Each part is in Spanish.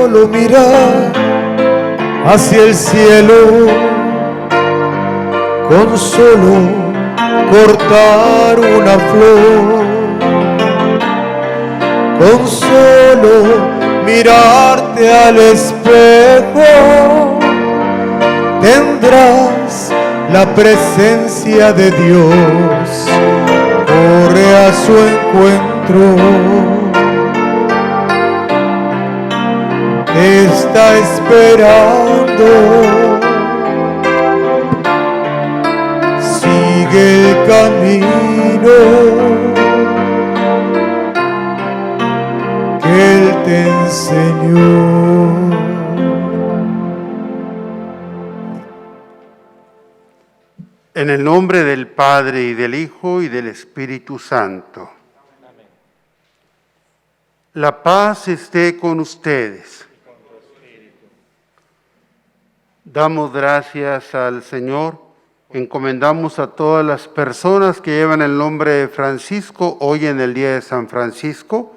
solo mirar hacia el cielo, con solo cortar una flor, con solo mirarte al espejo, tendrás la presencia de Dios. Corre a su encuentro, te está esperando. Sigue el camino que Él te enseñó. En el nombre del Padre, y del Hijo, y del Espíritu Santo. Amén. La paz esté con ustedes. Damos gracias al Señor. Encomendamos a todas las personas que llevan el nombre de Francisco hoy en el día de San Francisco,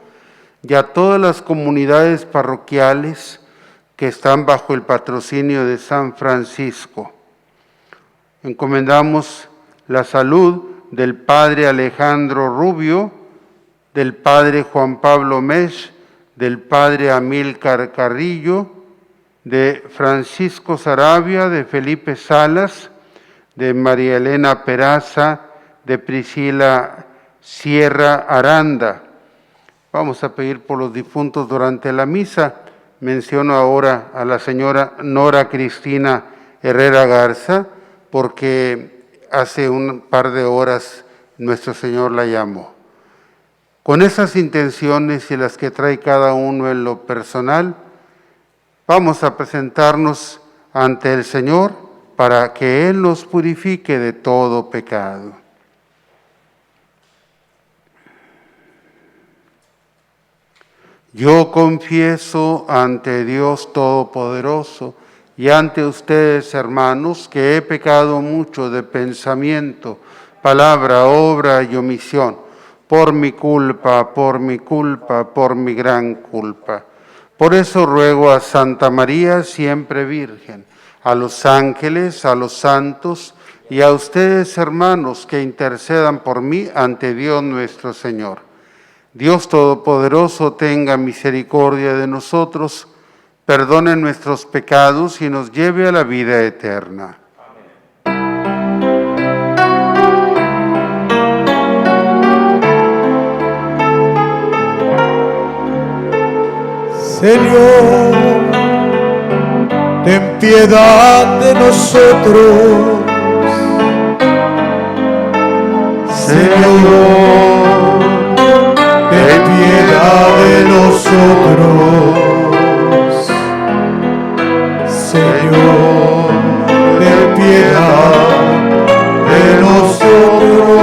y a todas las comunidades parroquiales que están bajo el patrocinio de San Francisco. Encomendamos la salud del Padre Alejandro Rubio, del Padre Juan Pablo Mesch, del Padre Amílcar Carrillo, de Francisco Sarabia, de Felipe Salas, de María Elena Peraza, de Priscila Sierra Aranda. Vamos a pedir por los difuntos durante la misa. Menciono ahora a la señora Nora Cristina Herrera Garza, porque hace un par de horas nuestro Señor la llamó. Con esas intenciones y las que trae cada uno en lo personal, vamos a presentarnos ante el Señor para que Él nos purifique de todo pecado. Yo confieso ante Dios Todopoderoso y ante ustedes, hermanos, que he pecado mucho de pensamiento, palabra, obra y omisión, por mi culpa, por mi gran culpa. Por eso ruego a Santa María, siempre Virgen, a los ángeles, a los santos y a ustedes, hermanos, que intercedan por mí ante Dios nuestro Señor. Dios Todopoderoso tenga misericordia de nosotros, perdone nuestros pecados y nos lleve a la vida eterna. Señor, ten piedad de nosotros. Señor, ten piedad de nosotros. Señor, ten piedad de nosotros.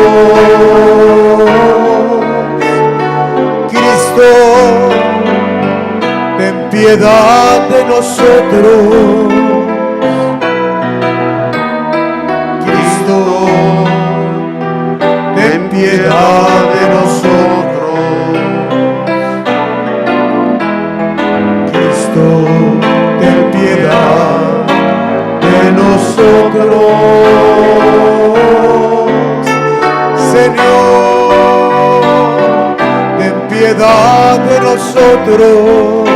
Cristo, ten piedad de nosotros. Cristo, ten piedad de nosotros. Cristo, ten piedad de nosotros. Señor, ten piedad de nosotros.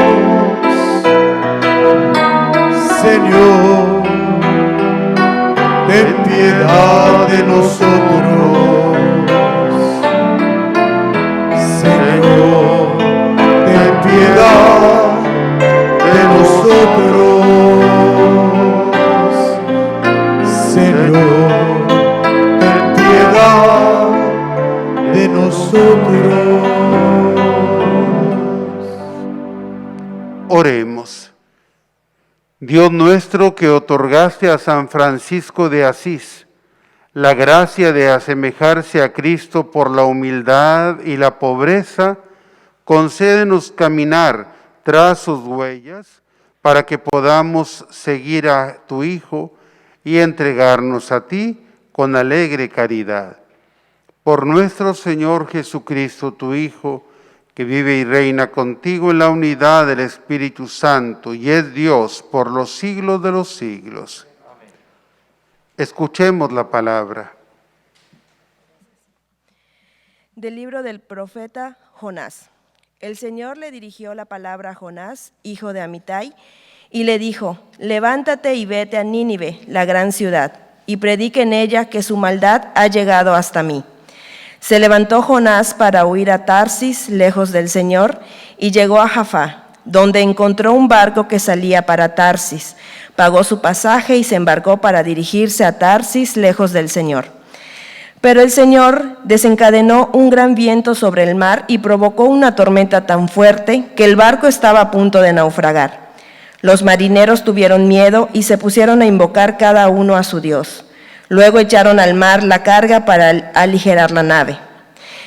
Señor, ten piedad de nosotros. Señor, ten piedad de nosotros. Señor, ten piedad de nosotros. Oremos. Dios nuestro, que otorgaste a San Francisco de Asís la gracia de asemejarse a Cristo por la humildad y la pobreza, concédenos caminar tras sus huellas para que podamos seguir a tu Hijo y entregarnos a ti con alegre caridad. Por nuestro Señor Jesucristo, tu Hijo, que vive y reina contigo en la unidad del Espíritu Santo y es Dios por los siglos de los siglos. Amén. Escuchemos la palabra. Del libro del profeta Jonás. El Señor le dirigió la palabra a Jonás, hijo de Amitai, y le dijo: levántate y vete a Nínive, la gran ciudad, y predica en ella que su maldad ha llegado hasta mí. Se levantó Jonás para huir a Tarsis, lejos del Señor, y llegó a Jaffa, donde encontró un barco que salía para Tarsis. Pagó su pasaje y se embarcó para dirigirse a Tarsis, lejos del Señor. Pero el Señor desencadenó un gran viento sobre el mar y provocó una tormenta tan fuerte que el barco estaba a punto de naufragar. Los marineros tuvieron miedo y se pusieron a invocar cada uno a su Dios. Luego echaron al mar la carga para aligerar la nave.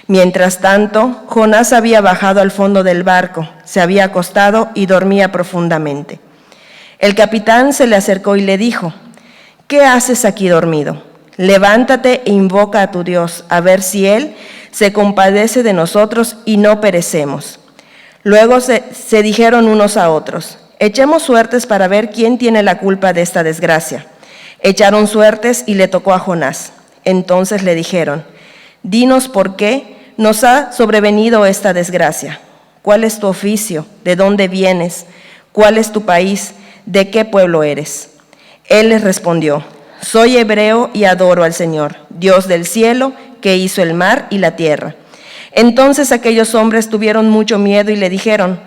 Mientras tanto, Jonás había bajado al fondo del barco, se había acostado y dormía profundamente. El capitán se le acercó y le dijo: ¿qué haces aquí dormido? Levántate e invoca a tu Dios, a ver si Él se compadece de nosotros y no perecemos. Luego se dijeron unos a otros: echemos suertes para ver quién tiene la culpa de esta desgracia. Echaron suertes y le tocó a Jonás. Entonces le dijeron: dinos por qué nos ha sobrevenido esta desgracia. ¿Cuál es tu oficio? ¿De dónde vienes? ¿Cuál es tu país? ¿De qué pueblo eres? Él les respondió: soy hebreo y adoro al Señor, Dios del cielo, que hizo el mar y la tierra. Entonces aquellos hombres tuvieron mucho miedo y le dijeron: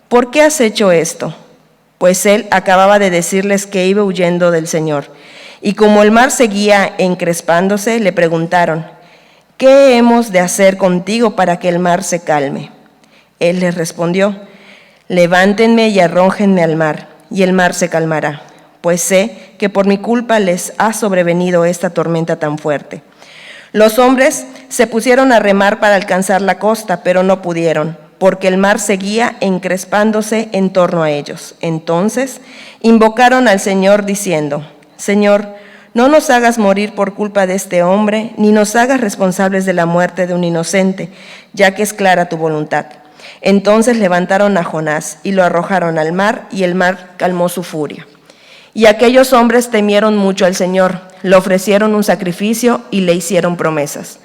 ¿por qué has hecho esto? Pues él acababa de decirles que iba huyendo del Señor. Y como el mar seguía encrespándose, le preguntaron: ¿qué hemos de hacer contigo para que el mar se calme? Él les respondió: levántenme y arrójenme al mar, y el mar se calmará, pues sé que por mi culpa les ha sobrevenido esta tormenta tan fuerte. Los hombres se pusieron a remar para alcanzar la costa, pero no pudieron, porque el mar seguía encrespándose en torno a ellos. Entonces invocaron al Señor diciendo: Señor, no nos hagas morir por culpa de este hombre, ni nos hagas responsables de la muerte de un inocente, ya que es clara tu voluntad. Entonces levantaron a Jonás y lo arrojaron al mar, y el mar calmó su furia. Y aquellos hombres temieron mucho al Señor, le ofrecieron un sacrificio y le hicieron promesas.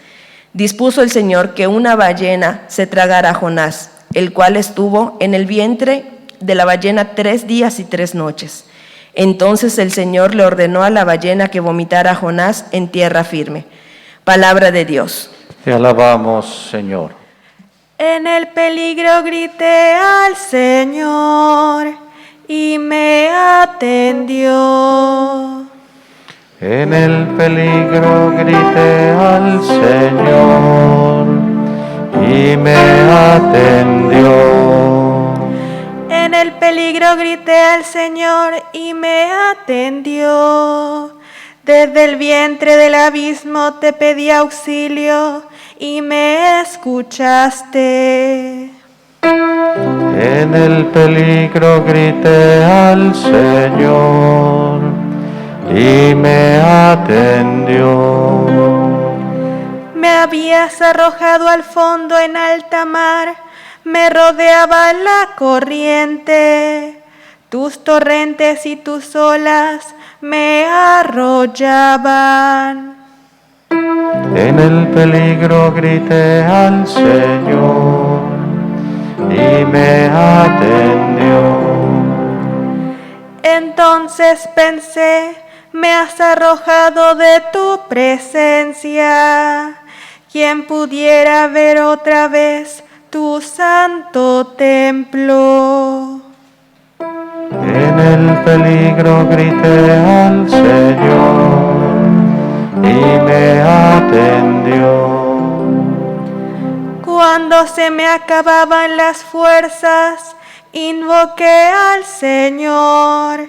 Dispuso el Señor que una ballena se tragara a Jonás, el cual estuvo en el vientre de la ballena 3 días y 3 noches. Entonces el Señor le ordenó a la ballena que vomitara a Jonás en tierra firme. Palabra de Dios. Te alabamos, Señor. En el peligro grité al Señor y me atendió. En el peligro grité al Señor y me atendió. En el peligro grité al Señor y me atendió. Desde el vientre del abismo te pedí auxilio y me escuchaste. En el peligro grité al Señor y me atendió. Me habías arrojado al fondo en alta mar, me rodeaba la corriente, tus torrentes y tus olas me arrollaban. En el peligro grité al Señor y me atendió. Entonces pensé, me has arrojado de tu presencia. ¿Quién pudiera ver otra vez tu santo templo? En el peligro grité al Señor y me atendió. Cuando se me acababan las fuerzas, invoqué al Señor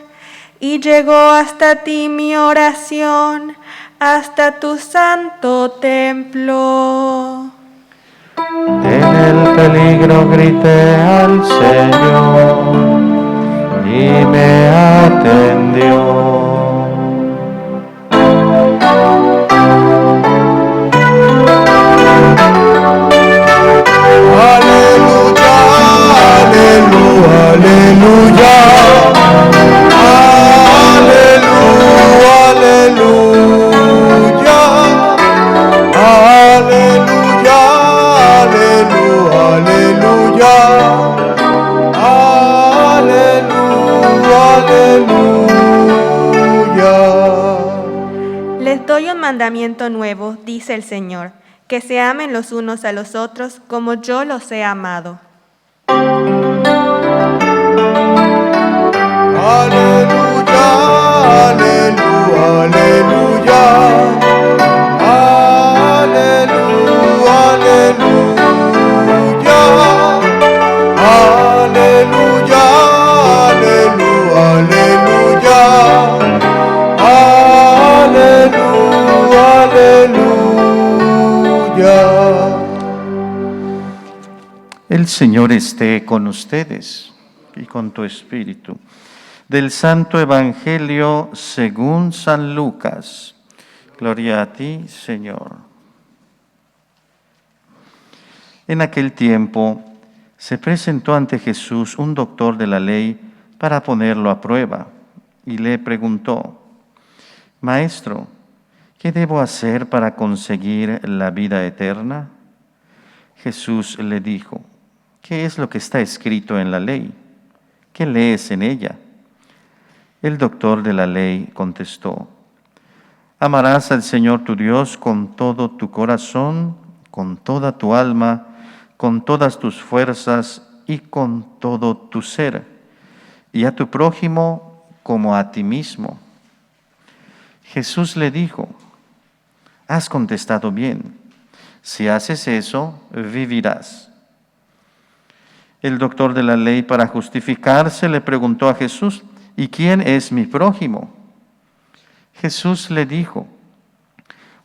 y llegó hasta ti mi oración, hasta tu santo templo. En el peligro grité al Señor y me atendió. Aleluya. doy un mandamiento nuevo, dice el Señor, que se amen los unos a los otros como yo los he amado. Aleluya, aleluya, aleluya. Aleluya, aleluya. Aleluya, aleluya, aleluya. Aleluya, aleluya. El Señor esté con ustedes y con tu espíritu. Del Santo Evangelio según San Lucas. Gloria a ti, Señor. En aquel tiempo se presentó ante Jesús un doctor de la ley para ponerlo a prueba y le preguntó: Maestro, ¿qué debo hacer para conseguir la vida eterna? Jesús le dijo: ¿Qué es lo que está escrito en la ley? ¿Qué lees en ella? El doctor de la ley contestó: Amarás al Señor tu Dios con todo tu corazón, con toda tu alma, con todas tus fuerzas y con todo tu ser, y a tu prójimo como a ti mismo. Jesús le dijo: Has contestado bien. Si haces eso, vivirás. El doctor de la ley, para justificarse, le preguntó a Jesús: ¿Y quién es mi prójimo? Jesús le dijo: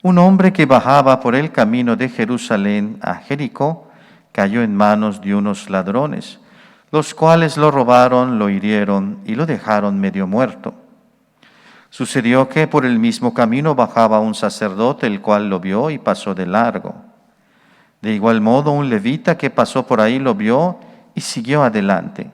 Un hombre que bajaba por el camino de Jerusalén a Jericó cayó en manos de unos ladrones, los cuales lo robaron, lo hirieron y lo dejaron medio muerto. Sucedió que por el mismo camino bajaba un sacerdote, el cual lo vio y pasó de largo. De igual modo, un levita que pasó por ahí lo vio y siguió adelante.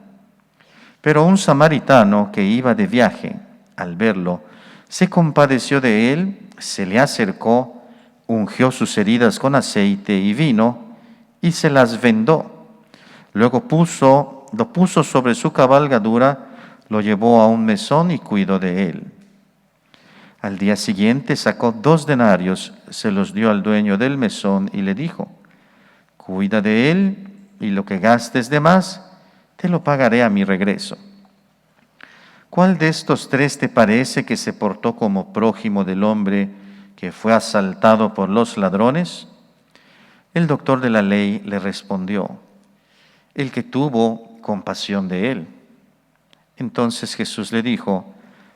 Pero un samaritano que iba de viaje, al verlo, se compadeció de él, se le acercó, ungió sus heridas con aceite y vino y se las vendó. Luego lo puso sobre su cabalgadura, lo llevó a un mesón y cuidó de él. Al día siguiente sacó 2 denarios, se los dio al dueño del mesón y le dijo: Cuida de él y lo que gastes de más, te lo pagaré a mi regreso. ¿Cuál de estos 3 te parece que se portó como prójimo del hombre que fue asaltado por los ladrones? El doctor de la ley le respondió: el que tuvo compasión de él. Entonces Jesús le dijo: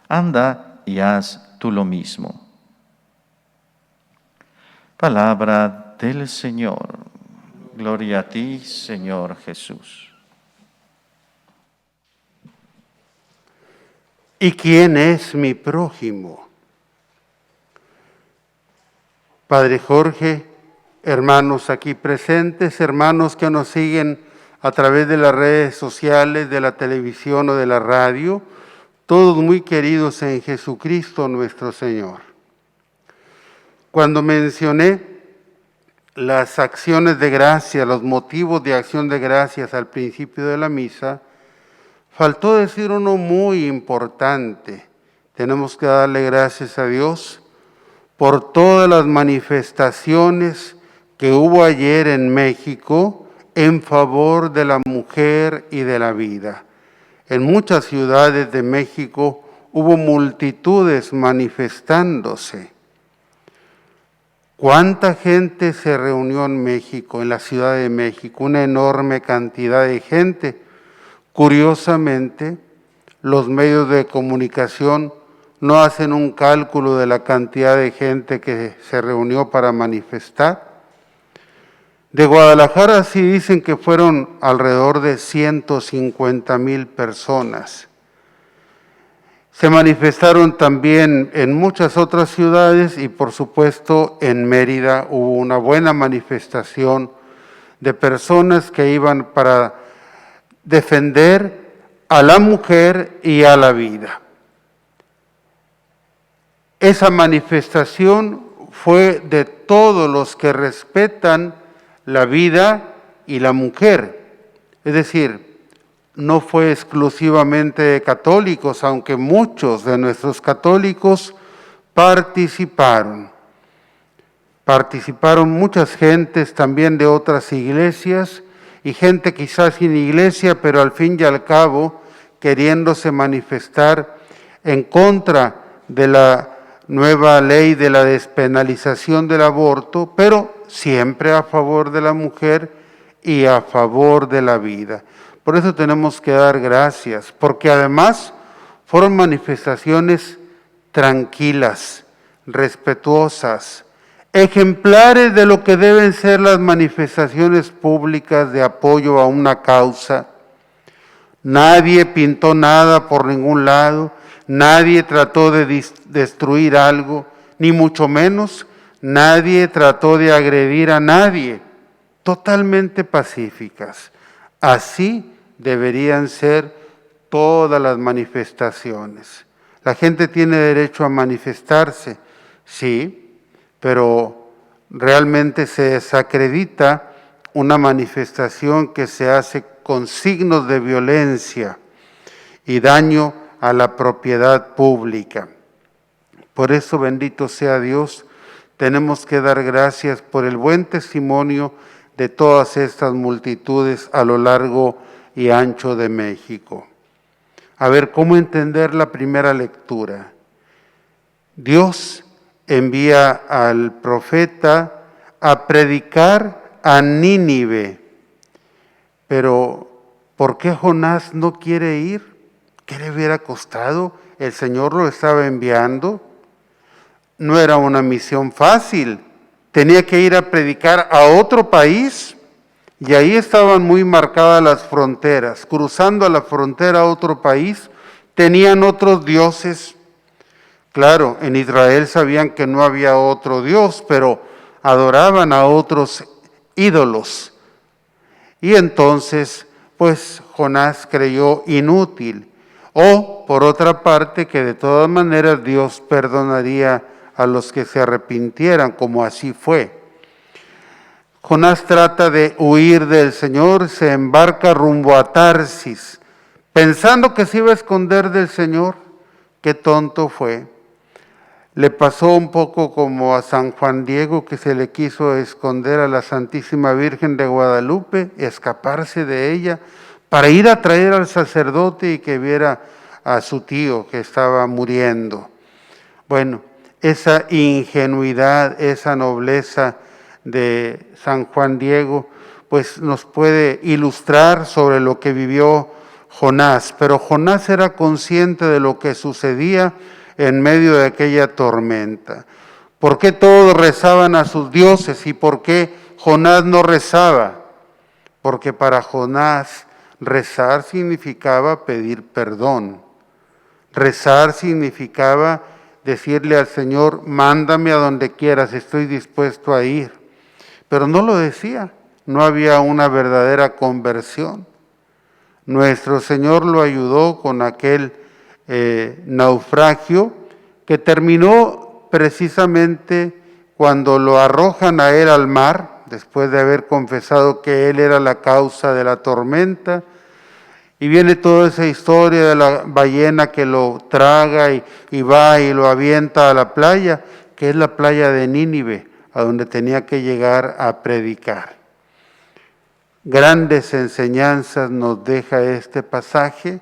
Anda y haz tú lo mismo. Palabra del Señor. Gloria a ti, Señor Jesús. ¿Y quién es mi prójimo? Padre Jorge, hermanos aquí presentes, hermanos que nos siguen a través de las redes sociales, de la televisión o de la radio, todos muy queridos en Jesucristo nuestro Señor. Cuando mencioné las acciones de gracia, los motivos de acción de gracias al principio de la misa, faltó decir uno muy importante. Tenemos que darle gracias a Dios por todas las manifestaciones que hubo ayer en México en favor de la mujer y de la vida. En muchas ciudades de México hubo multitudes manifestándose. ¿Cuánta gente se reunió en México, en la Ciudad de México? Una enorme cantidad de gente. Curiosamente, los medios de comunicación no hacen un cálculo de la cantidad de gente que se reunió para manifestar. De Guadalajara sí dicen que fueron alrededor de 150,000 personas. Se manifestaron también en muchas otras ciudades y por supuesto en Mérida hubo una buena manifestación de personas que iban para defender a la mujer y a la vida. Esa manifestación fue de todos los que respetan la vida y la mujer, es decir, no fue exclusivamente de católicos, aunque muchos de nuestros católicos participaron. Participaron muchas gentes también de otras iglesias y gente quizás sin iglesia, pero al fin y al cabo queriéndose manifestar en contra de la nueva ley de la despenalización del aborto, pero siempre a favor de la mujer y a favor de la vida. Por eso tenemos que dar gracias, porque además fueron manifestaciones tranquilas, respetuosas, ejemplares de lo que deben ser las manifestaciones públicas de apoyo a una causa. Nadie pintó nada por ningún lado, nadie trató de destruir algo, ni mucho menos nadie trató de agredir a nadie. Totalmente pacíficas. Así deberían ser todas las manifestaciones. La gente tiene derecho a manifestarse, sí, pero realmente se desacredita una manifestación que se hace con signos de violencia y daño a la propiedad pública. Por eso, bendito sea Dios, tenemos que dar gracias por el buen testimonio de todas estas multitudes a lo largo y ancho de México. A ver, ¿cómo entender la primera lectura? Dios envía al profeta a predicar a Nínive, pero ¿por qué Jonás no quiere ir? ¿Qué le hubiera costado? El Señor lo estaba enviando. No era una misión fácil. Tenía que ir a predicar a otro país y ahí estaban muy marcadas las fronteras. Cruzando a la frontera a otro país, tenían otros dioses. Claro, en Israel sabían que no había otro Dios, pero adoraban a otros ídolos. Y entonces, pues Jonás creyó inútil. O, por otra parte, que de todas maneras Dios perdonaría a los que se arrepintieran, como así fue. Jonás trata de huir del Señor, se embarca rumbo a Tarsis, pensando que se iba a esconder del Señor. Qué tonto fue. Le pasó un poco como a San Juan Diego, que se le quiso esconder a la Santísima Virgen de Guadalupe, escaparse de ella, para ir a traer al sacerdote y que viera a su tío que estaba muriendo. Bueno, esa ingenuidad, esa nobleza de San Juan Diego, pues nos puede ilustrar sobre lo que vivió Jonás. Pero Jonás era consciente de lo que sucedía en medio de aquella tormenta. ¿Por qué todos rezaban a sus dioses y por qué Jonás no rezaba? Porque para Jonás rezar significaba pedir perdón. Rezar significaba decirle al Señor, mándame a donde quieras, estoy dispuesto a ir. Pero no lo decía, no había una verdadera conversión. Nuestro Señor lo ayudó con aquel naufragio que terminó precisamente cuando lo arrojan a él al mar, después de haber confesado que él era la causa de la tormenta. Y viene toda esa historia de la ballena que lo traga y va y lo avienta a la playa, que es la playa de Nínive, a donde tenía que llegar a predicar. Grandes enseñanzas nos deja este pasaje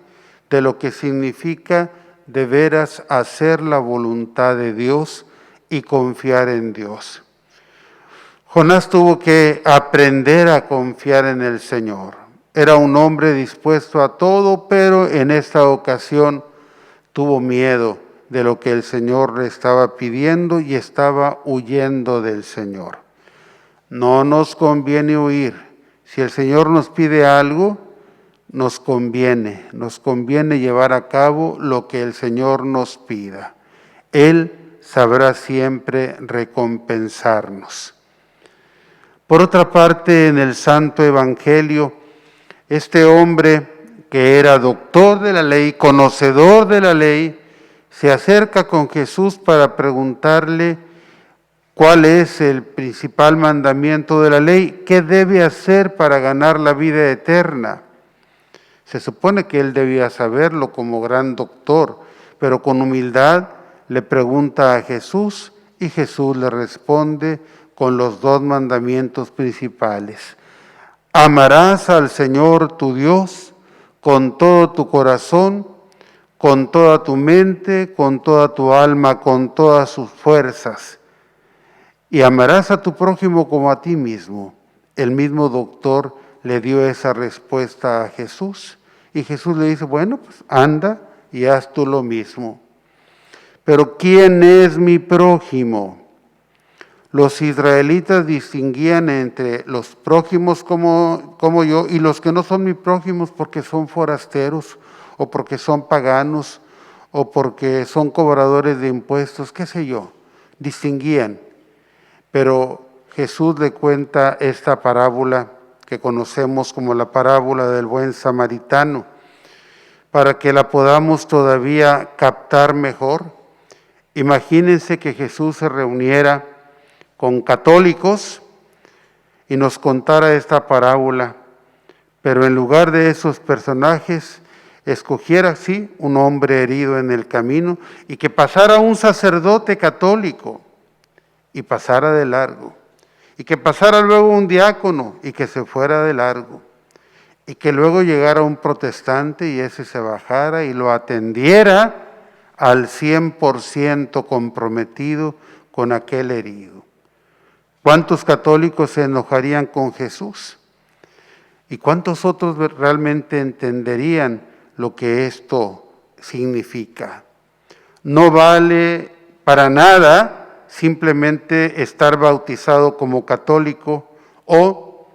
de lo que significa de veras hacer la voluntad de Dios y confiar en Dios. Jonás tuvo que aprender a confiar en el Señor. Era un hombre dispuesto a todo, pero en esta ocasión tuvo miedo de lo que el Señor le estaba pidiendo y estaba huyendo del Señor. No nos conviene huir. Si el Señor nos pide algo, nos conviene llevar a cabo lo que el Señor nos pida. Él sabrá siempre recompensarnos. Por otra parte, en el Santo Evangelio, este hombre que era doctor de la ley, conocedor de la ley, se acerca con Jesús para preguntarle cuál es el principal mandamiento de la ley, qué debe hacer para ganar la vida eterna. Se supone que él debía saberlo como gran doctor, pero con humildad le pregunta a Jesús y Jesús le responde con los dos mandamientos principales. Amarás al Señor tu Dios con todo tu corazón, con toda tu mente, con toda tu alma, con todas sus fuerzas. Y amarás a tu prójimo como a ti mismo. El mismo doctor le dio esa respuesta a Jesús. Y Jesús le dice, bueno, pues anda y haz tú lo mismo. Pero ¿quién es mi prójimo? Los israelitas distinguían entre los prójimos como yo y los que no son mis prójimos porque son forasteros o porque son paganos o porque son cobradores de impuestos, qué sé yo, distinguían. Pero Jesús le cuenta esta parábola que conocemos como la parábola del buen samaritano, para que la podamos todavía captar mejor. Imagínense que Jesús se reuniera con católicos y nos contara esta parábola, pero en lugar de esos personajes, escogiera, sí, un hombre herido en el camino y que pasara un sacerdote católico y pasara de largo, y que pasara luego un diácono y que se fuera de largo, y que luego llegara un protestante y ese se bajara y lo atendiera al 100% comprometido con aquel herido. ¿Cuántos católicos se enojarían con Jesús? ¿Y cuántos otros realmente entenderían lo que esto significa? No vale para nada simplemente estar bautizado como católico o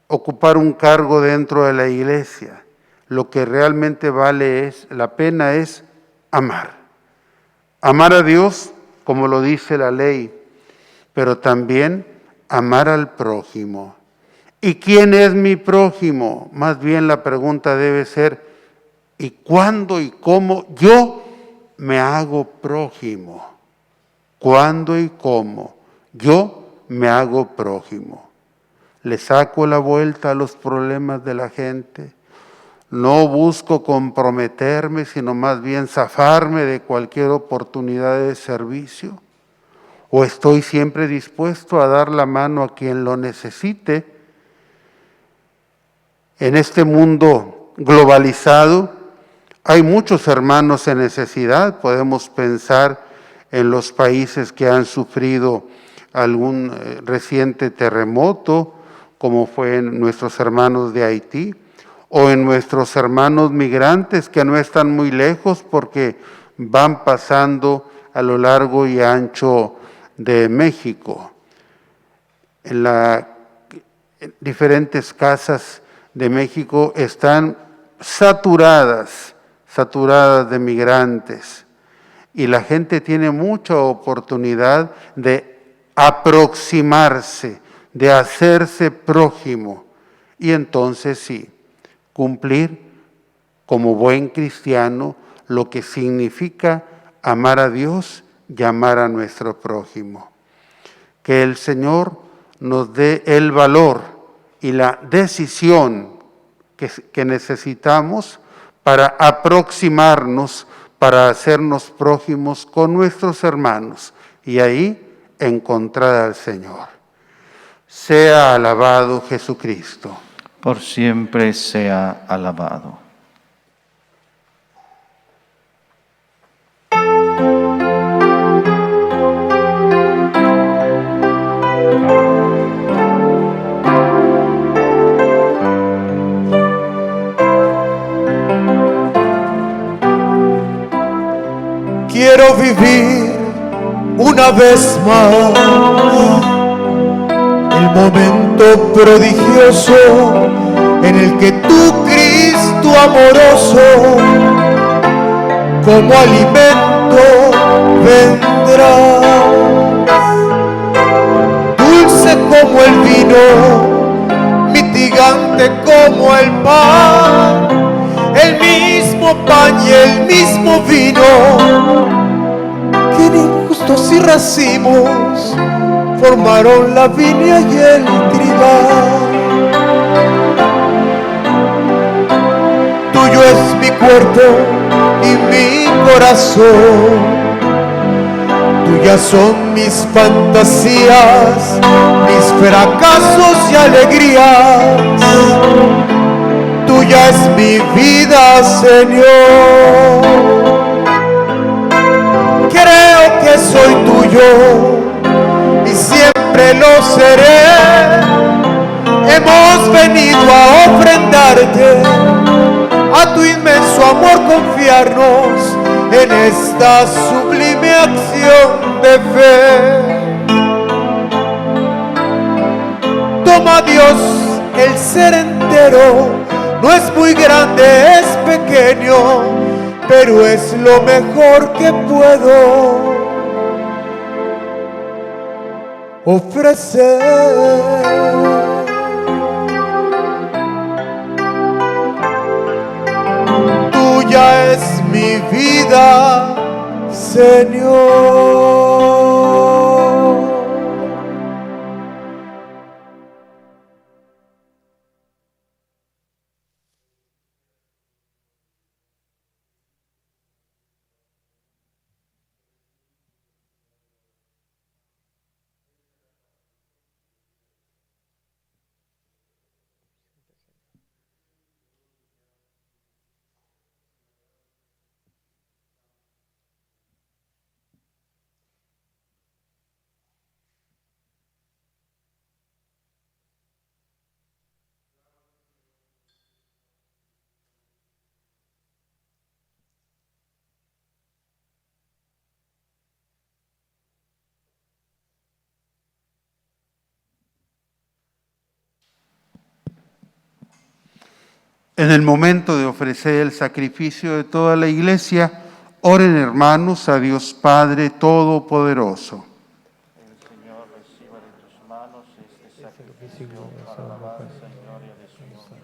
ocupar un cargo dentro de la iglesia. Lo que realmente vale la pena es amar. Amar a Dios, como lo dice la ley, pero también amar al prójimo. ¿Y quién es mi prójimo? Más bien la pregunta debe ser, ¿y cuándo y cómo yo me hago prójimo? ¿Cuándo y cómo yo me hago prójimo? ¿Le saco la vuelta a los problemas de la gente? No busco comprometerme, sino más bien zafarme de cualquier oportunidad de servicio. ¿O estoy siempre dispuesto a dar la mano a quien lo necesite? En este mundo globalizado hay muchos hermanos en necesidad. Podemos pensar en los países que han sufrido algún reciente terremoto, como fue en nuestros hermanos de Haití, o en nuestros hermanos migrantes que no están muy lejos porque van pasando a lo largo y ancho de México. En las diferentes casas de México están saturadas de migrantes y la gente tiene mucha oportunidad de aproximarse, de hacerse prójimo y entonces sí, cumplir como buen cristiano lo que significa amar a Dios y amar a nuestro prójimo. Que el Señor nos dé el valor y la decisión que necesitamos para aproximarnos, para hacernos prójimos con nuestros hermanos y ahí encontrar al Señor. Sea alabado Jesucristo. Por siempre sea alabado. Quiero vivir una vez más el momento prodigioso en el que tú, Cristo amoroso, como alimento vendrás, dulce como el vino, mitigante como el pan, el mismo pan y el mismo vino. Qué injustos y racimos formaron la viña y el trigal. Tuyo es mi cuerpo y mi corazón, tuyo Tuyas son mis fantasías, mis fracasos y alegrías. Tuya es mi vida, Señor. Creo que soy tuyo y siempre lo seré. Hemos venido a ofrendarte, a tu inmenso amor confiarnos en esta sublime acción de fe. Toma, Dios, el ser entero, no es muy grande, es pequeño, pero es lo mejor que puedo ofrecer. Tuya es mi vida, Señor. En el momento de ofrecer el sacrificio de toda la Iglesia, oren, hermanos, a Dios Padre Todopoderoso. El Señor reciba de tus manos este sacrificio para alabanza y gloria de su nombre.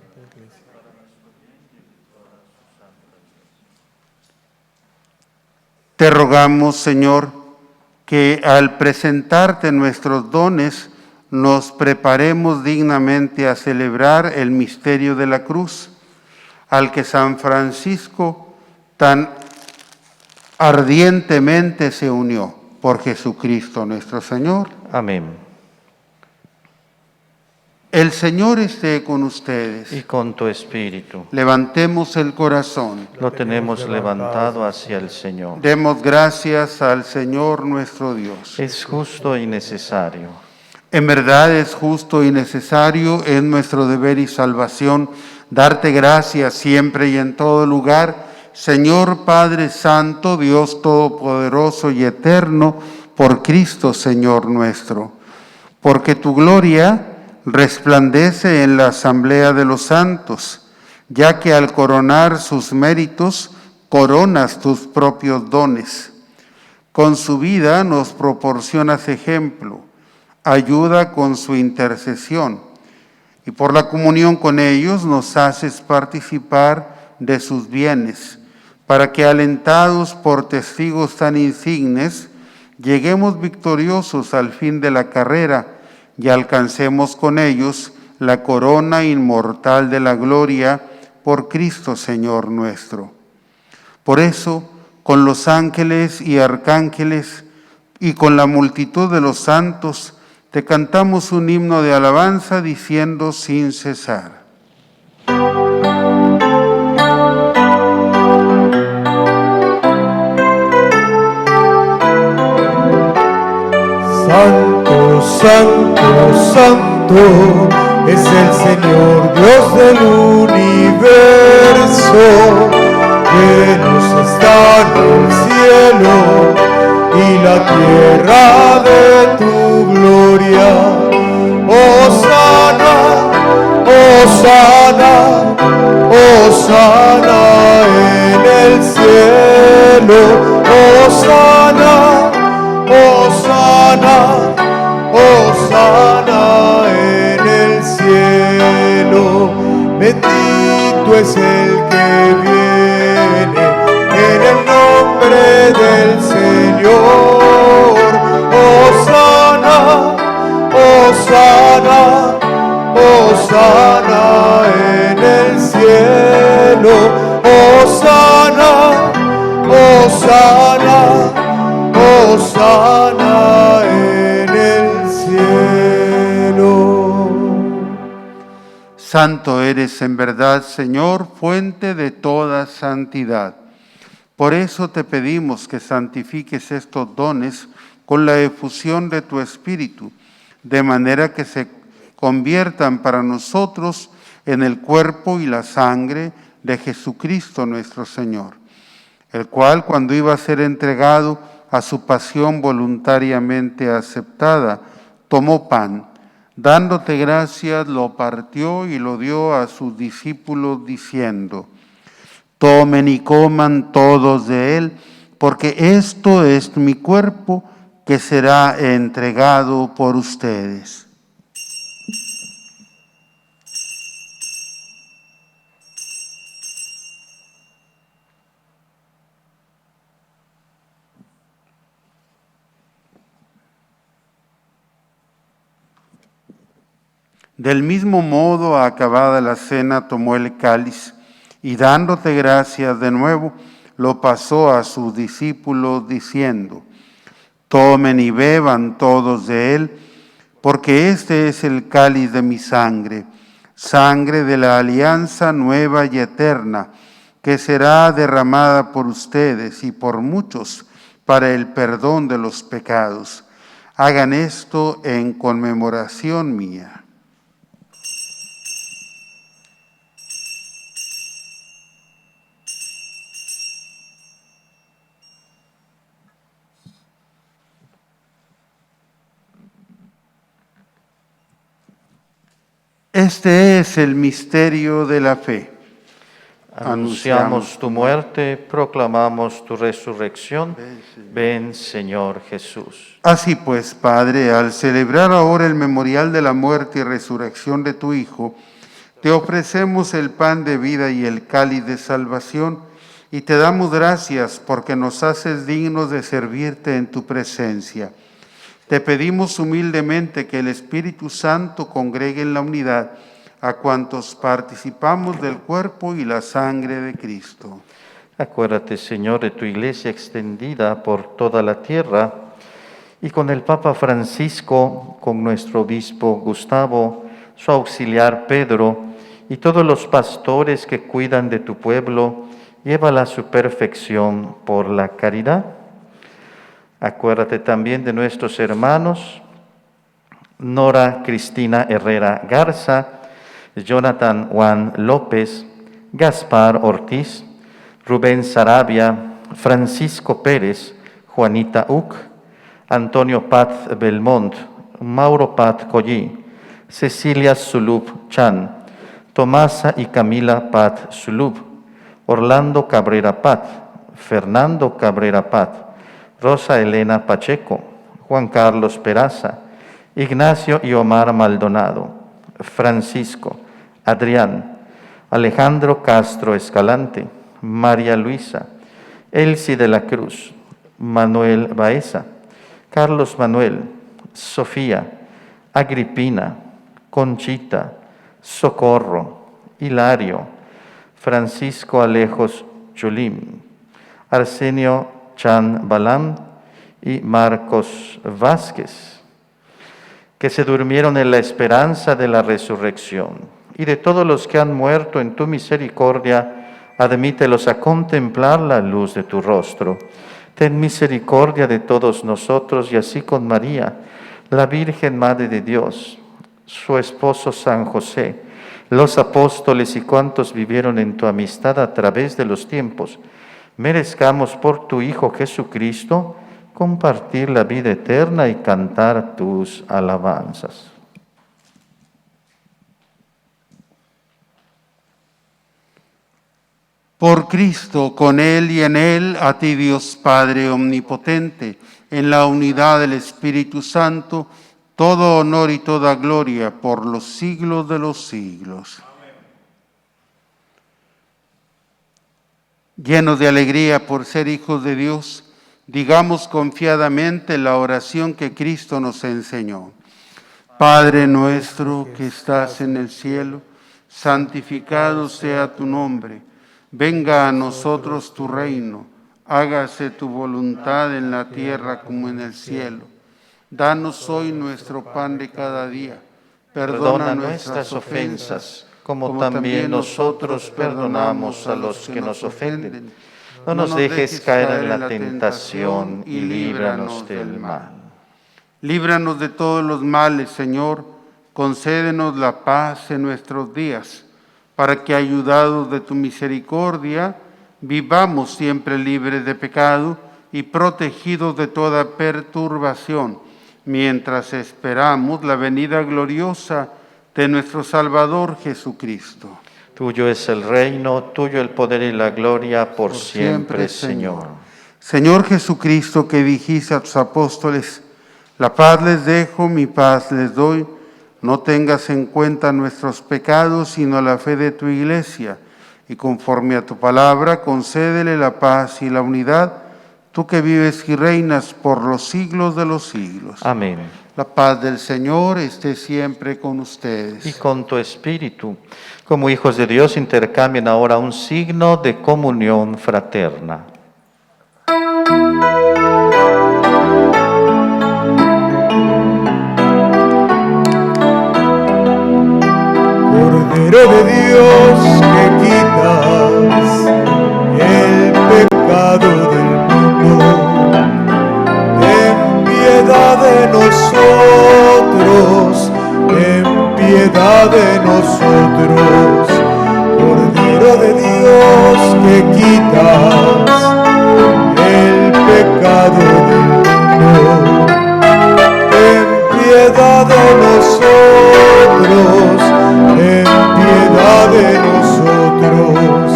Te rogamos, Señor, que al presentarte nuestros dones, nos preparemos dignamente a celebrar el misterio de la cruz, al que San Francisco tan ardientemente se unió. Por Jesucristo nuestro Señor. Amén. El Señor esté con ustedes. Y con tu espíritu. Levantemos el corazón. Lo tenemos levantado hacia el Señor. Demos gracias al Señor nuestro Dios. Es justo y necesario. En verdad es justo y necesario, es nuestro deber y salvación, darte gracias siempre y en todo lugar, Señor Padre Santo, Dios Todopoderoso y Eterno, por Cristo Señor nuestro. Porque tu gloria resplandece en la asamblea de los santos, ya que al coronar sus méritos, coronas tus propios dones. Con su vida nos proporcionas ejemplo, ayuda con su intercesión, y por la comunión con ellos nos haces participar de sus bienes, para que alentados por testigos tan insignes, lleguemos victoriosos al fin de la carrera y alcancemos con ellos la corona inmortal de la gloria por Cristo Señor nuestro. Por eso, con los ángeles y arcángeles y con la multitud de los santos, te cantamos un himno de alabanza diciendo sin cesar. Santo, santo, santo, es el Señor Dios del universo. Llenos están el cielo y la tierra de tu gloria. Hosana, hosana, hosana en el cielo. Hosana, hosana, hosana en el cielo. Bendito es el que viene en el nombre del Señor. Hosana, hosana, hosana en el cielo. Hosana, hosana, hosana Santo eres en verdad, Señor, fuente de toda santidad. Por eso te pedimos que santifiques estos dones con la efusión de tu Espíritu, de manera que se conviertan para nosotros en el cuerpo y la sangre de Jesucristo nuestro Señor, el cual, cuando iba a ser entregado a su pasión voluntariamente aceptada, tomó pan, dándote gracias, lo partió y lo dio a sus discípulos diciendo: tomen y coman todos de él, porque esto es mi cuerpo que será entregado por ustedes. Del mismo modo, acabada la cena, tomó el cáliz y dándote gracias de nuevo, lo pasó a sus discípulos diciendo: tomen y beban todos de él, porque este es el cáliz de mi sangre, sangre de la alianza nueva y eterna, que será derramada por ustedes y por muchos para el perdón de los pecados. Hagan esto en conmemoración mía. Este es el misterio de la fe. Anunciamos tu muerte, proclamamos tu resurrección. Ven, Señor Jesús. Así pues, Padre, al celebrar ahora el memorial de la muerte y resurrección de tu Hijo, te ofrecemos el pan de vida y el cáliz de salvación, y te damos gracias porque nos haces dignos de servirte en tu presencia. Te pedimos humildemente que el Espíritu Santo congregue en la unidad a cuantos participamos del cuerpo y la sangre de Cristo. Acuérdate, Señor, de tu iglesia extendida por toda la tierra, y con el Papa Francisco, con nuestro obispo Gustavo, su auxiliar Pedro, y todos los pastores que cuidan de tu pueblo, llévala a su perfección por la caridad. Acuérdate también de nuestros hermanos Nora Cristina Herrera Garza, Jonathan Juan López, Gaspar Ortiz, Rubén Sarabia, Francisco Pérez, Juanita Uc, Antonio Paz Belmont, Mauro Paz Collí, Cecilia Zulub Chan, Tomasa y Camila Paz Zulub, Orlando Cabrera Paz, Fernando Cabrera Paz, Rosa Elena Pacheco, Juan Carlos Peraza, Ignacio y Omar Maldonado, Francisco, Adrián, Alejandro Castro Escalante, María Luisa, Elsie de la Cruz, Manuel Baeza, Carlos Manuel, Sofía, Agripina, Conchita, Socorro, Hilario, Francisco Alejos Chulim, Arsenio Chan Balam y Marcos Vázquez, que se durmieron en la esperanza de la resurrección, y de todos los que han muerto en tu misericordia, admítelos a contemplar la luz de tu rostro. Ten misericordia de todos nosotros, y así con María, la Virgen Madre de Dios, su esposo San José, los apóstoles y cuantos vivieron en tu amistad a través de los tiempos, merezcamos por tu Hijo Jesucristo compartir la vida eterna y cantar tus alabanzas. Por Cristo, con Él y en Él, a ti Dios Padre Omnipotente, en la unidad del Espíritu Santo, todo honor y toda gloria por los siglos de los siglos. Llenos de alegría por ser hijos de Dios, digamos confiadamente la oración que Cristo nos enseñó. Padre nuestro que estás en el cielo, santificado sea tu nombre. Venga a nosotros tu reino. Hágase tu voluntad en la tierra como en el cielo. Danos hoy nuestro pan de cada día. Perdona nuestras ofensas, como también nosotros perdonamos a los que nos ofenden. No nos dejes caer en la tentación y líbranos del mal. Líbranos de todos los males, Señor. Concédenos la paz en nuestros días, para que, ayudados de tu misericordia, vivamos siempre libres de pecado y protegidos de toda perturbación, mientras esperamos la venida gloriosa de nuestro Salvador Jesucristo. Tuyo es el reino, tuyo el poder y la gloria por siempre, Señor. Señor Jesucristo, que dijiste a tus apóstoles: la paz les dejo, mi paz les doy. No tengas en cuenta nuestros pecados, sino la fe de tu Iglesia. Y conforme a tu palabra, concédele la paz y la unidad, tú que vives y reinas por los siglos de los siglos. Amén. La paz del Señor esté siempre con ustedes. Y con tu espíritu. Como hijos de Dios, intercambien ahora un signo de comunión fraterna. Cordero de Dios, que quitas el pecado del mundo, ten piedad de nosotros, ten piedad de nosotros. Cordero de Dios, que quitas el pecado del mundo, ten piedad de nosotros, ten piedad de nosotros.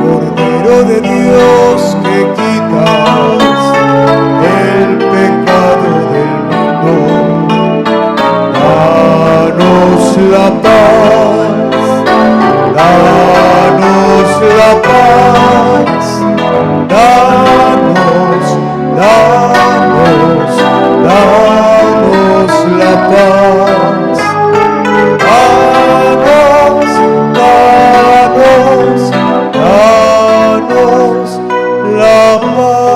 Cordero de Dios, que quitas el pecado del mundo, danos la paz, danos la paz, danos la paz. Danos la paz.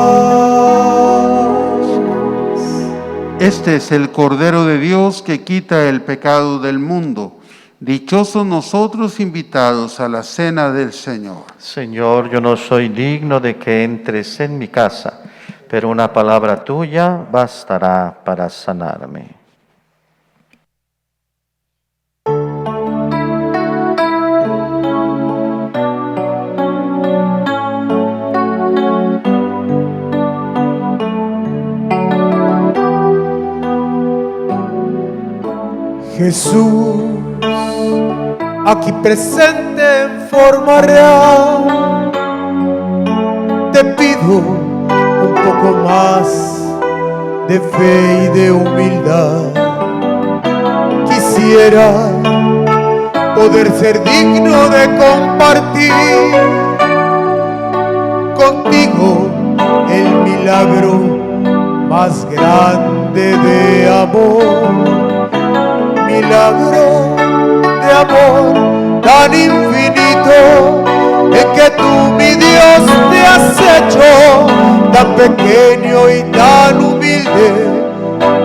Este es el Cordero de Dios que quita el pecado del mundo. Dichosos nosotros invitados a la cena del Señor. Señor, yo no soy digno de que entres en mi casa, pero una palabra tuya bastará para sanarme. Jesús, aquí presente en forma real, te pido un poco más de fe y de humildad. Quisiera poder ser digno de compartir contigo el milagro más grande de amor. Milagro de amor tan infinito, en que tú, mi Dios, te has hecho tan pequeño y tan humilde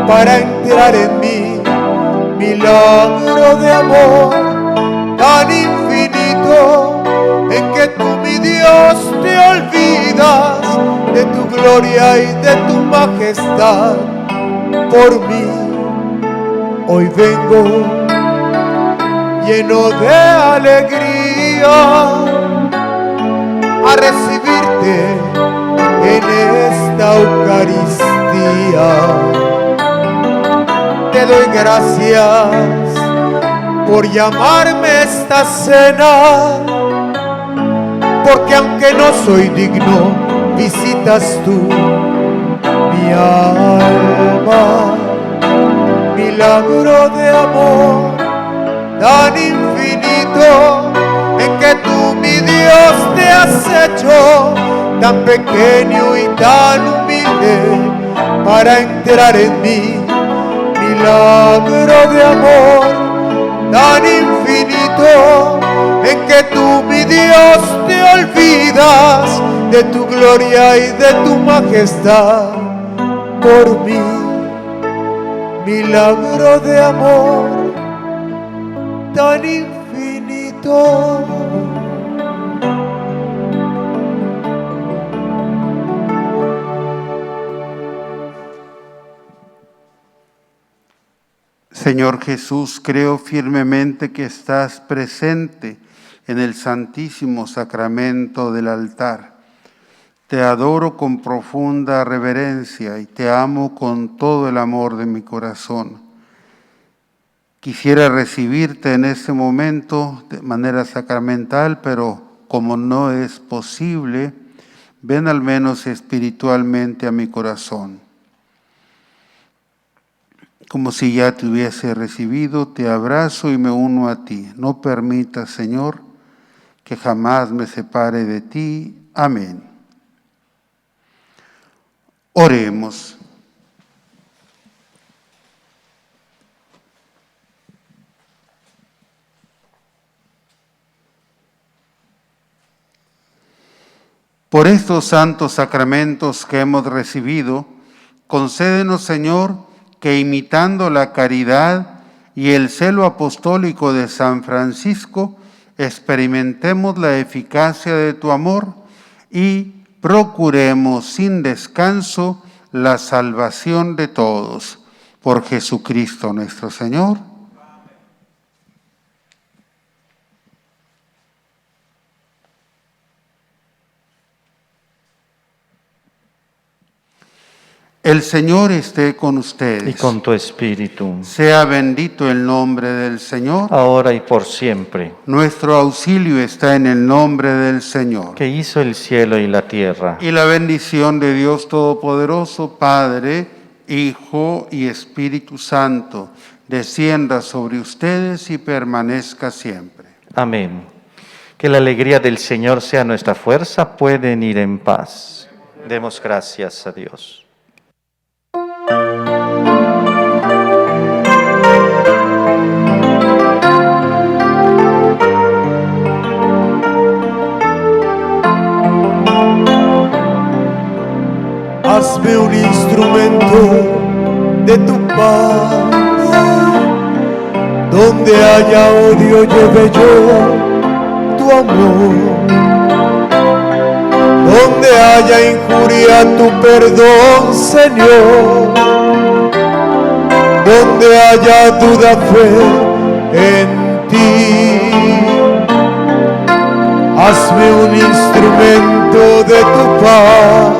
para entrar en mí. Milagro de amor tan infinito, en que tú, mi Dios, te olvidas de tu gloria y de tu majestad por mí. Hoy vengo lleno de alegría a recibirte en esta Eucaristía. Te doy gracias por llamarme esta cena, porque aunque no soy digno, visitas tú mi alma. Milagro de amor tan infinito, en que tú, mi Dios, te has hecho tan pequeño y tan humilde para entrar en mí. Milagro de amor tan infinito, en que tú, mi Dios, te olvidas de tu gloria y de tu majestad por mí. Milagro de amor tan infinito. Espíritu. Señor Jesús, creo firmemente que estás presente en el Santísimo Sacramento del altar. Te adoro con profunda reverencia y te amo con todo el amor de mi corazón. Quisiera recibirte en este momento de manera sacramental, pero como no es posible, ven al menos espiritualmente a mi corazón. Como si ya te hubiese recibido, te abrazo y me uno a ti. No permitas, Señor, que jamás me separe de ti. Amén. Oremos. Por estos santos sacramentos que hemos recibido, concédenos, Señor, que imitando la caridad y el celo apostólico de San Francisco, experimentemos la eficacia de tu amor y procuremos sin descanso la salvación de todos. Por Jesucristo nuestro Señor. El Señor esté con ustedes. Y con tu espíritu. Sea bendito el nombre del Señor. Ahora y por siempre. Nuestro auxilio está en el nombre del Señor. Que hizo el cielo y la tierra. Y la bendición de Dios Todopoderoso, Padre, Hijo y Espíritu Santo, descienda sobre ustedes y permanezca siempre. Amén. Que la alegría del Señor sea nuestra fuerza. Pueden ir en paz. Demos gracias a Dios. Hazme un instrumento de tu paz. Donde haya odio lleve yo tu amor. Donde haya injuria tu perdón, Señor. Donde haya duda, fe en ti. Hazme un instrumento de tu paz,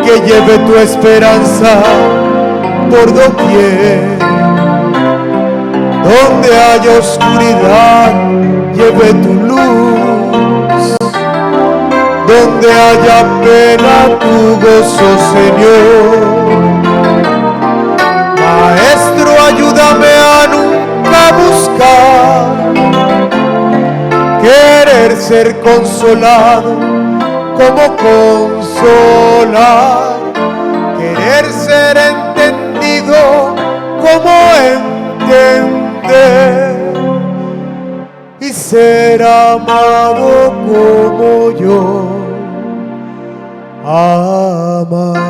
que lleve tu esperanza por doquier. Donde haya oscuridad, lleve tu luz. Donde haya pena, tu gozo, Señor. Maestro, ayúdame a nunca buscar querer ser consolado como consolar, querer ser entendido como entender, y ser amado como yo amar.